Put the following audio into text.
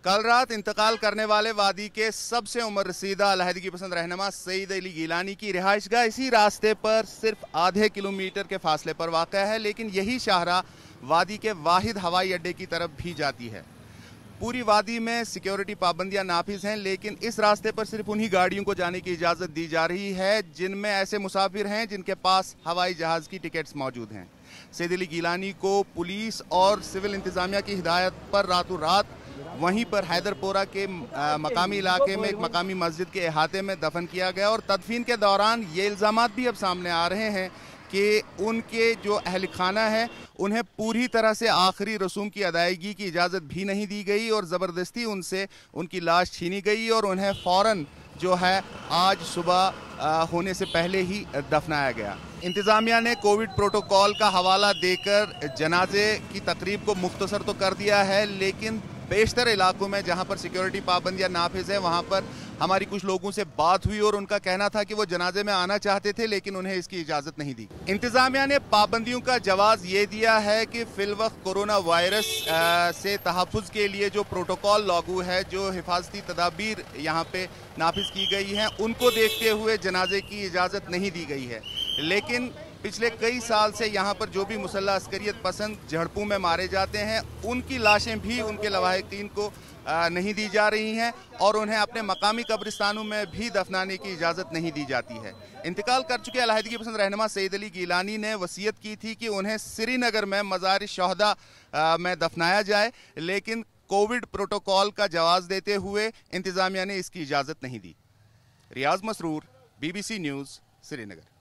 कल रात इंतकाल करने वाले वादी के सबसे उम्र रसीदा अलहदगी पसंद रहनुमा सईद अली गिलानी की रिहाइशगाह इसी रास्ते पर सिर्फ आधे किलोमीटर के फासले पर वाक़या है, लेकिन यही शाहराह वादी के वाहिद हवाई अड्डे की तरफ भी जाती है। पूरी वादी में सिक्योरिटी पाबंदियां नाफिज हैं, लेकिन इस रास्ते पर सिर्फ उन्हीं गाड़ियों को जाने की इजाज़त दी जा रही है जिनमें ऐसे मुसाफिर हैं जिनके पास हवाई जहाज़ की टिकट्स मौजूद हैं। सईद अली गिलानी को पुलिस और सिविल इंतज़ामिया की हिदायत पर रातों रात वहीं पर हैदरपोरा के मकामी इलाके में एक मकामी मस्जिद के अहाते में दफन किया गया और तदफीन के दौरान ये इल्ज़ामात भी अब सामने आ रहे हैं कि उनके जो अहल खाना है उन्हें पूरी तरह से आखिरी रसूम की अदायगी की इजाज़त भी नहीं दी गई और ज़बरदस्ती उनसे उनकी लाश छीनी गई और उन्हें फ़ौरन जो है आज सुबह होने से पहले ही दफनाया गया। इंतज़ामिया ने कोविड प्रोटोकॉल का हवाला देकर जनाजे की तकरीब को मुख्तसर तो कर दिया है, लेकिन बेशतर इलाकों में जहां पर सिक्योरिटी पाबंदियां नाफिज है वहां पर हमारी कुछ लोगों से बात हुई और उनका कहना था कि वो जनाजे में आना चाहते थे लेकिन उन्हें इसकी इजाज़त नहीं दी। इंतज़ामिया ने पाबंदियों का जवाब ये दिया है कि फिलवक्त कोरोना वायरस से तहफ़्फ़ुज़ के लिए जो प्रोटोकॉल लागू है, जो हिफाजती तदाबीर यहाँ पे नाफिज की गई हैं, उनको देखते हुए जनाजे की इजाज़त नहीं दी गई है। लेकिन पिछले कई साल से यहाँ पर जो भी मुसल्लह अस्करियत पसंद झड़पों में मारे जाते हैं उनकी लाशें भी उनके लवाहिकीन को नहीं दी जा रही हैं और उन्हें अपने मकामी कब्रिस्तानों में भी दफनाने की इजाज़त नहीं दी जाती है। इंतकाल कर चुके अलहदगी पसंद रहनुमा सईद अली गिलानी ने वसीयत की थी कि उन्हें श्रीनगर में मज़ार शोहदा में दफनाया जाए, लेकिन कोविड प्रोटोकॉल का जवाब देते हुए इंतज़ामिया ने इसकी इजाज़त नहीं दी। रियाज मसरूर, BBC न्यूज़, श्रीनगर।